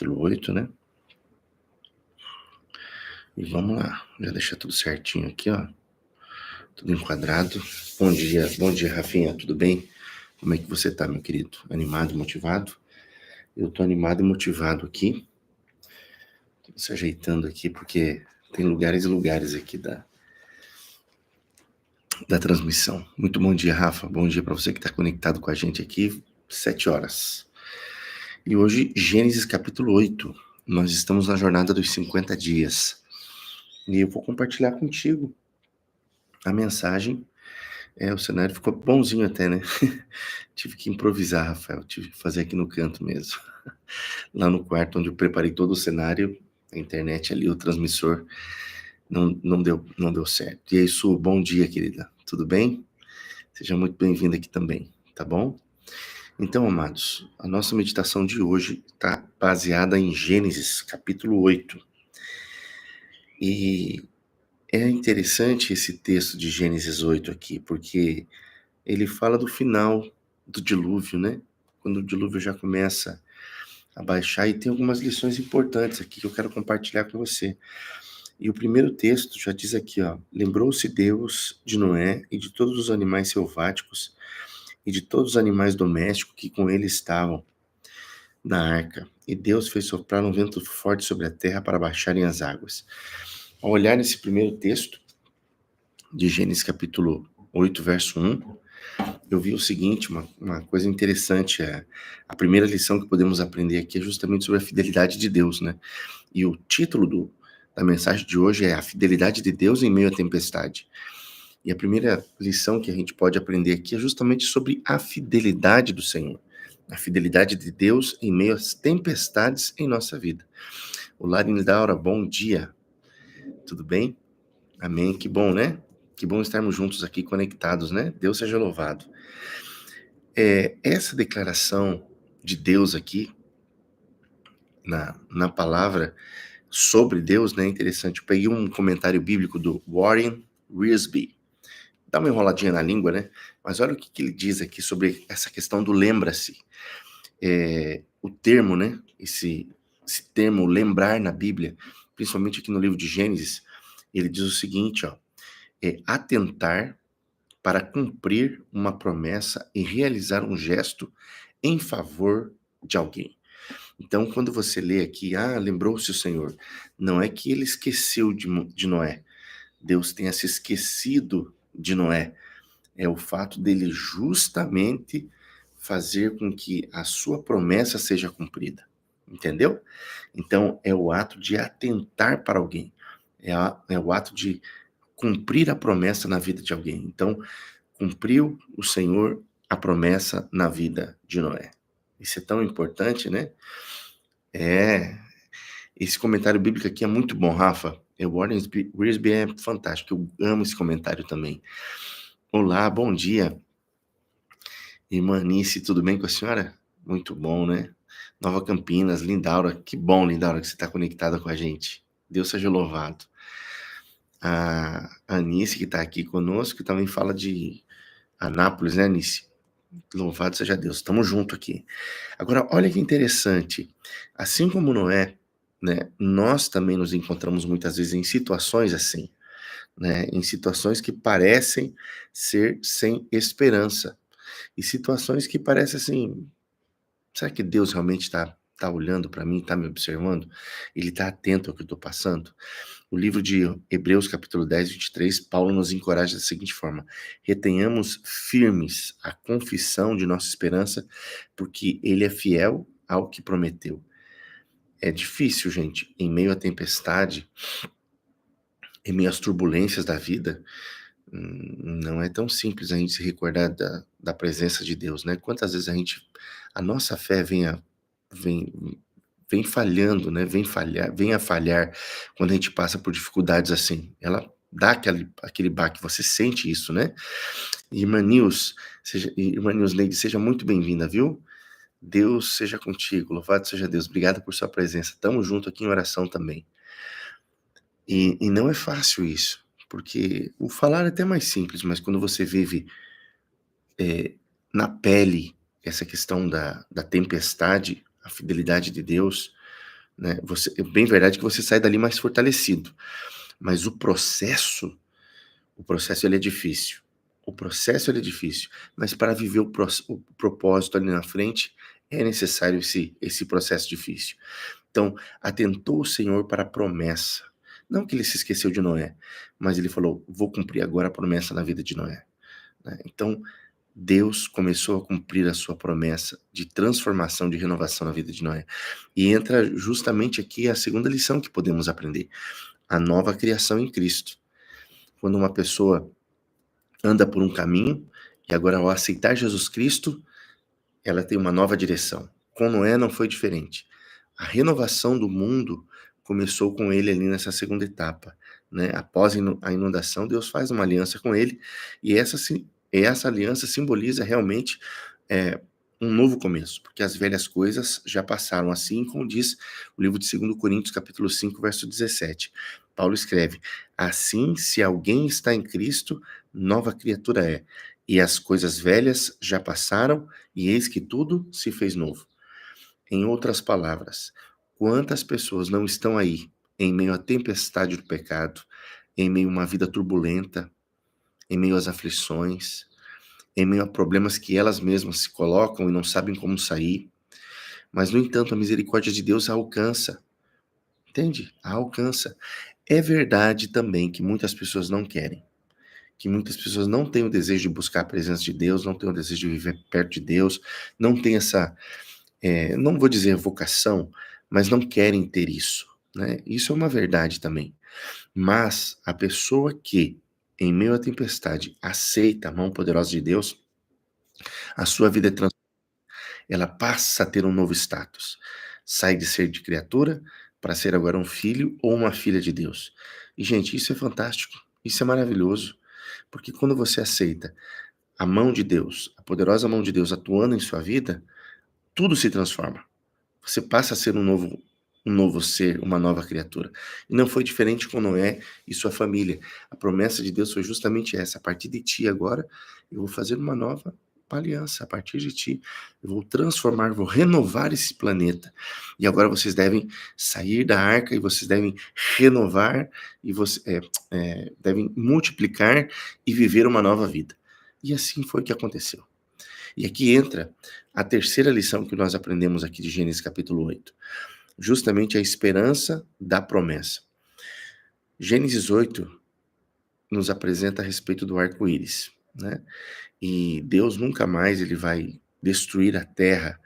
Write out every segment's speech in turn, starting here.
capítulo 8, né? E vamos lá, já deixa tudo certinho aqui, ó. Tudo enquadrado. Bom dia, Rafinha, tudo bem? Como é que você tá, meu querido? Animado, motivado? Eu tô animado e motivado aqui. Tô se ajeitando aqui, porque tem lugares e lugares aqui da transmissão. Muito bom dia, Rafa. Bom dia para você que tá conectado com a gente aqui, 7 horas. E hoje, Gênesis capítulo 8. Nós estamos na jornada dos 50 dias. E eu vou compartilhar contigo a mensagem. O cenário ficou bonzinho até, né? Tive que improvisar, Rafael. Tive que fazer aqui no canto mesmo. Lá no quarto onde eu preparei todo o cenário, a internet ali, o transmissor, não deu certo. E é isso, bom dia, querida. Tudo bem? Seja muito bem-vinda aqui também, tá bom? Então, amados, a nossa meditação de hoje está baseada em Gênesis, capítulo 8. E é interessante esse texto de Gênesis 8 aqui, porque ele fala do final do dilúvio, né? Quando o dilúvio já começa a baixar, e tem algumas lições importantes aqui que eu quero compartilhar com você. E o primeiro texto já diz aqui, ó: lembrou-se Deus de Noé e de todos os animais selváticos e de todos os animais domésticos que com ele estavam na arca. E Deus fez soprar um vento forte sobre a terra para baixarem as águas. Ao olhar nesse primeiro texto, de Gênesis capítulo 8, verso 1, eu vi o seguinte, uma coisa interessante. A primeira lição que podemos aprender aqui é justamente sobre a fidelidade de Deus, né? E o título da mensagem de hoje é A Fidelidade de Deus em Meio à Tempestade. E a primeira lição que a gente pode aprender aqui é justamente sobre a fidelidade do Senhor. A fidelidade de Deus em meio às tempestades em nossa vida. Olá, Lindaura, bom dia. Tudo bem? Amém, que bom, né? Que bom estarmos juntos aqui, conectados, né? Deus seja louvado. Essa declaração de Deus aqui, na palavra sobre Deus, né? Interessante. Eu peguei um comentário bíblico do Warren Wiersbe. Dá uma enroladinha na língua, né? Mas olha o que ele diz aqui sobre essa questão do lembra-se. O termo, né? Esse termo lembrar na Bíblia, principalmente aqui no livro de Gênesis, ele diz o seguinte, ó: atentar para cumprir uma promessa e realizar um gesto em favor de alguém. Então, quando você lê aqui, lembrou-se o Senhor, não é que ele esqueceu de Noé. Deus tenha se esquecido de Noé. É o fato dele justamente fazer com que a sua promessa seja cumprida. Entendeu? Então, é o ato de atentar para alguém. É o ato de cumprir a promessa na vida de alguém. Então, cumpriu o Senhor a promessa na vida de Noé. Isso é tão importante, né? Esse comentário bíblico aqui é muito bom, Rafa. O Warren Wiersbe é fantástico. Eu amo esse comentário também. Olá, bom dia. Irmã Nice, tudo bem com a senhora? Muito bom, né? Nova Campinas, Lindaura. Que bom, Lindaura, que você está conectada com a gente. Deus seja louvado. A Anice, que está aqui conosco, também fala de Anápolis, né, Anice? Louvado seja Deus, estamos juntos aqui. Agora, olha que interessante. Assim como Noé, né, nós também nos encontramos muitas vezes em situações assim, né, em situações que parecem ser sem esperança. E situações que parecem assim, será que Deus realmente está olhando para mim, está me observando? Ele está atento ao que eu estou passando? O livro de Hebreus, capítulo 10, 23, Paulo nos encoraja da seguinte forma: retenhamos firmes a confissão de nossa esperança, porque ele é fiel ao que prometeu. É difícil, gente, em meio à tempestade, em meio às turbulências da vida, não é tão simples a gente se recordar da presença de Deus, né? Quantas vezes a nossa fé vem falhando, né? Vem a falhar quando a gente passa por dificuldades assim. Ela dá aquele baque, você sente isso, né? Irmã Neide, seja muito bem-vinda, viu? Deus seja contigo, louvado seja Deus. Obrigado por sua presença. Tamo junto aqui em oração também. E não é fácil isso, porque o falar é até mais simples, mas quando você vive na pele essa questão da tempestade, a fidelidade de Deus, né? É bem verdade que você sai dali mais fortalecido, mas o processo ele é difícil. O processo ele é difícil, mas para viver o propósito ali na frente, é necessário esse processo difícil. Então, atentou o Senhor para a promessa. Não que ele se esqueceu de Noé, mas ele falou: "Vou cumprir agora a promessa na vida de Noé", né. Então, Deus começou a cumprir a sua promessa de transformação, de renovação na vida de Noé. E entra justamente aqui a segunda lição que podemos aprender, a nova criação em Cristo. Quando uma pessoa anda por um caminho, e agora ao aceitar Jesus Cristo, ela tem uma nova direção. Com Noé não foi diferente. A renovação do mundo começou com ele ali nessa segunda etapa, né? Após a inundação, Deus faz uma aliança com ele, e essa aliança simboliza realmente um novo começo, porque as velhas coisas já passaram, assim como diz o livro de 2 Coríntios, capítulo 5, verso 17. Paulo escreve: "Assim, se alguém está em Cristo, nova criatura é, e as coisas velhas já passaram, e eis que tudo se fez novo." Em outras palavras, quantas pessoas não estão aí, em meio à tempestade do pecado, em meio a uma vida turbulenta, em meio às aflições, em meio a problemas que elas mesmas se colocam e não sabem como sair, mas, no entanto, a misericórdia de Deus a alcança, entende? A alcança. É verdade também que muitas pessoas não querem, que muitas pessoas não têm o desejo de buscar a presença de Deus, não têm o desejo de viver perto de Deus, não têm essa, não vou dizer vocação, mas não querem ter isso, né? Isso é uma verdade também. Mas a pessoa que, em meio à tempestade, aceita a mão poderosa de Deus, a sua vida é ela passa a ter um novo status. Sai de ser de criatura para ser agora um filho ou uma filha de Deus. E, gente, isso é fantástico, isso é maravilhoso, porque quando você aceita a mão de Deus, a poderosa mão de Deus atuando em sua vida, tudo se transforma. Você passa a ser um novo ser, uma nova criatura. E não foi diferente com Noé e sua família. A promessa de Deus foi justamente essa: a partir de ti agora, eu vou fazer uma nova aliança. A partir de ti, eu vou transformar, vou renovar esse planeta. E agora vocês devem sair da arca e vocês devem renovar e devem multiplicar e viver uma nova vida. E assim foi que aconteceu. E aqui entra a terceira lição que nós aprendemos aqui de Gênesis capítulo 8, justamente a esperança da promessa. Gênesis 8 nos apresenta a respeito do arco-íris, né? E Deus nunca mais ele vai destruir a terra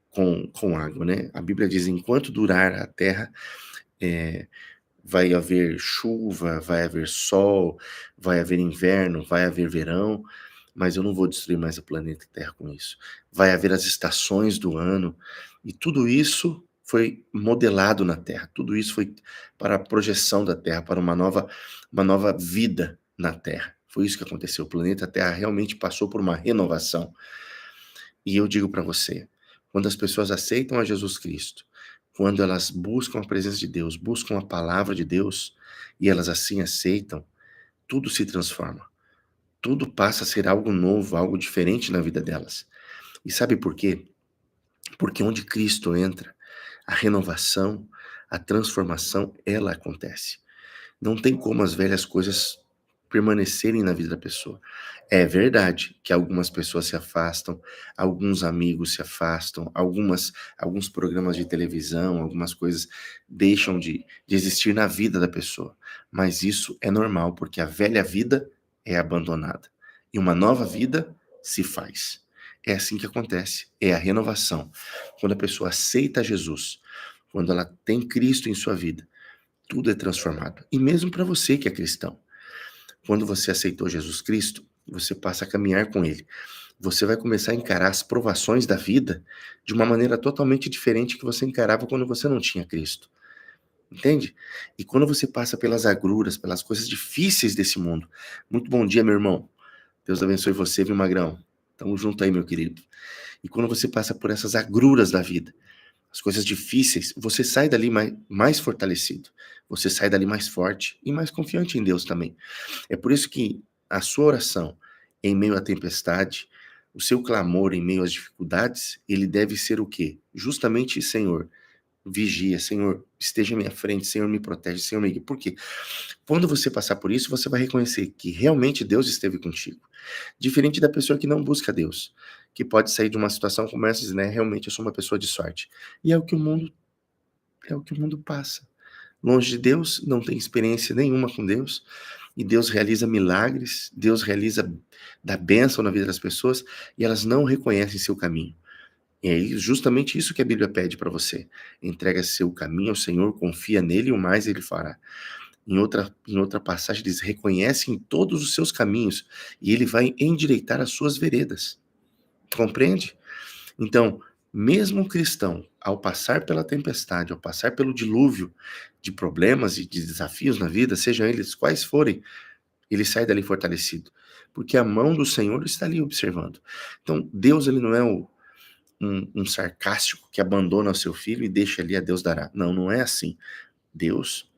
com água, né? A Bíblia diz: enquanto durar a terra, eh, vai haver chuva, vai haver sol, vai haver inverno, vai haver verão, mas eu não vou destruir mais o planeta Terra com isso. Vai haver as estações do ano, e tudo isso foi modelado na Terra, tudo isso foi para a projeção da Terra, para uma nova vida na Terra. Foi isso que aconteceu. O planeta Terra realmente passou por uma renovação. E eu digo para você, quando as pessoas aceitam a Jesus Cristo, quando elas buscam a presença de Deus, buscam a palavra de Deus, e elas assim aceitam, tudo se transforma. Tudo passa a ser algo novo, algo diferente na vida delas. E sabe por quê? Porque onde Cristo entra, a renovação, a transformação, ela acontece. Não tem como as velhas coisas permanecerem na vida da pessoa. É verdade que algumas pessoas se afastam, alguns amigos se afastam, alguns programas de televisão, algumas coisas deixam de existir na vida da pessoa. Mas isso é normal, porque a velha vida é abandonada e uma nova vida se faz. É assim que acontece, é a renovação. Quando a pessoa aceita Jesus, quando ela tem Cristo em sua vida, tudo é transformado. E mesmo para você que é cristão, quando você aceitou Jesus Cristo, você passa a caminhar com Ele. Você vai começar a encarar as provações da vida de uma maneira totalmente diferente que você encarava quando você não tinha Cristo. Entende? E quando você passa pelas agruras, pelas coisas difíceis desse mundo. Muito bom dia, meu irmão. Deus abençoe você, viu, Magrão? Tamo junto aí, meu querido. E quando você passa por essas agruras da vida, as coisas difíceis, você sai dali mais fortalecido, você sai dali mais forte e mais confiante em Deus também. É por isso que a sua oração em meio à tempestade, o seu clamor em meio às dificuldades, ele deve ser o quê? Justamente: Senhor, vigia, Senhor, esteja à minha frente, Senhor, me protege, Senhor, me guia. Por quê? Quando você passar por isso, você vai reconhecer que realmente Deus esteve contigo. Diferente da pessoa que não busca Deus, que pode sair de uma situação como essa e dizer, né, realmente eu sou uma pessoa de sorte. E é o que o mundo passa. Longe de Deus, não tem experiência nenhuma com Deus, e Deus realiza milagres, Deus realiza dá bênção na vida das pessoas, e elas não reconhecem seu caminho. E é justamente isso que a Bíblia pede para você. Entrega seu caminho ao Senhor, confia nele e o mais ele fará. Em outra passagem diz, reconhece em todos os seus caminhos, e ele vai endireitar as suas veredas. Compreende? Então, mesmo um cristão, ao passar pela tempestade, ao passar pelo dilúvio de problemas e de desafios na vida, sejam eles quais forem, ele sai dali fortalecido, porque a mão do Senhor está ali observando. Então, Deus, ele não é um sarcástico que abandona o seu filho e deixa ali a Deus dará. Não, não é assim. Deus,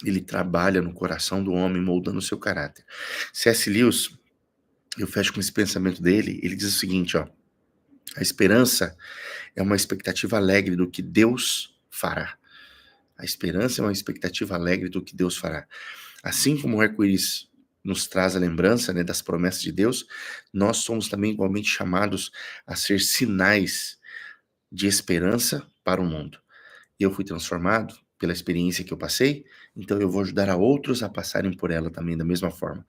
ele trabalha no coração do homem, moldando o seu caráter. C.S. Lewis, eu fecho com esse pensamento dele, ele diz o seguinte, ó, a esperança é uma expectativa alegre do que Deus fará. A esperança é uma expectativa alegre do que Deus fará. Assim como o arco-íris nos traz a lembrança, né, das promessas de Deus, nós somos também igualmente chamados a ser sinais de esperança para o mundo. E eu fui transformado pela experiência que eu passei, então eu vou ajudar a outros a passarem por ela também da mesma forma.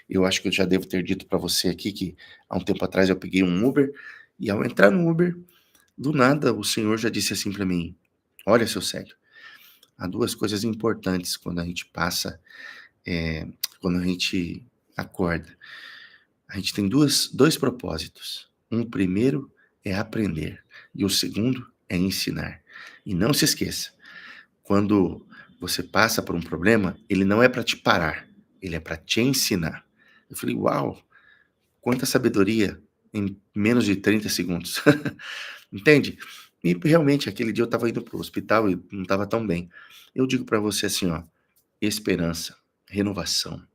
Eu acho que eu já devo ter dito para você aqui que há um tempo atrás eu peguei um Uber, e ao entrar no Uber, do nada o Senhor já disse assim para mim, olha, seu Célio, há duas coisas importantes quando a gente passa, quando a gente acorda. A gente tem dois propósitos. Um primeiro é aprender e o segundo é ensinar. E não se esqueça, quando você passa por um problema, ele não é para te parar, ele é para te ensinar. Eu falei, uau, quanta sabedoria em menos de 30 segundos. Entende? E realmente, aquele dia eu estava indo para o hospital e não estava tão bem. Eu digo para você assim, ó, esperança, renovação.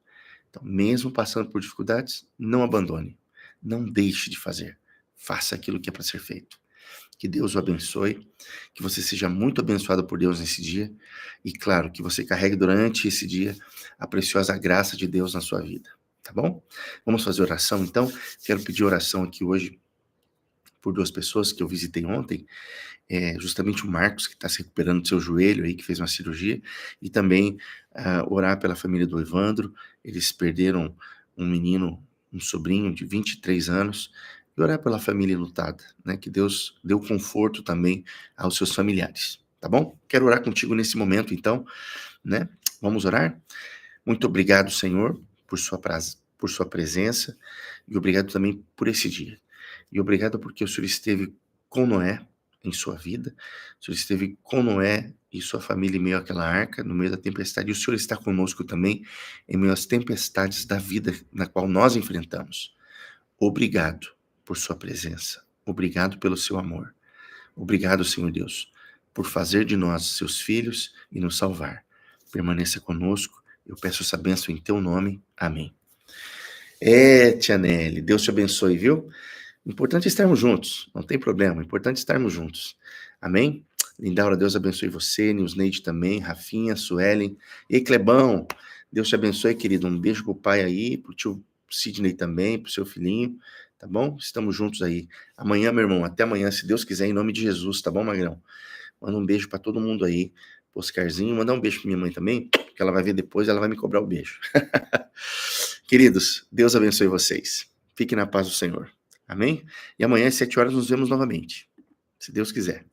Então, mesmo passando por dificuldades, não abandone. Não deixe de fazer. Faça aquilo que é para ser feito. Que Deus o abençoe, que você seja muito abençoado por Deus nesse dia e, claro, que você carregue durante esse dia a preciosa graça de Deus na sua vida, tá bom? Vamos fazer oração, então? Quero pedir oração aqui hoje por duas pessoas que eu visitei ontem, justamente o Marcos, que está se recuperando do seu joelho aí, que fez uma cirurgia, e também orar pela família do Evandro. Eles perderam um menino, um sobrinho de 23 anos, e orar pela família lutada, né? Que Deus dê o conforto também aos seus familiares, tá bom? Quero orar contigo nesse momento, então, né? Vamos orar? Muito obrigado, Senhor, por sua presença, e obrigado também por esse dia. E obrigado porque o Senhor esteve com Noé em sua vida, o Senhor esteve com Noé e sua família em meio àquela arca, no meio da tempestade, e o Senhor está conosco também em meio às tempestades da vida na qual nós enfrentamos. Obrigado por sua presença, obrigado pelo seu amor, obrigado, Senhor Deus, por fazer de nós seus filhos e nos salvar. Permaneça conosco, eu peço essa bênção em teu nome, amém. Tia Nelly, Deus te abençoe, viu? Importante é estarmos juntos, não tem problema, importante é estarmos juntos. Amém? Lindaura, Deus abençoe você, Nilsneide também, Rafinha, Suelen. E Clebão, Deus te abençoe, querido. Um beijo pro pai aí, pro tio Sidney também, pro seu filhinho, tá bom? Estamos juntos aí. Amanhã, meu irmão, até amanhã, se Deus quiser, em nome de Jesus, tá bom, Magrão? Manda um beijo pra todo mundo aí. Pro Oscarzinho, mandar um beijo pra minha mãe também, que ela vai ver depois, ela vai me cobrar o beijo. Queridos, Deus abençoe vocês. Fiquem na paz do Senhor. Amém? E amanhã às 7 horas nos vemos novamente, se Deus quiser.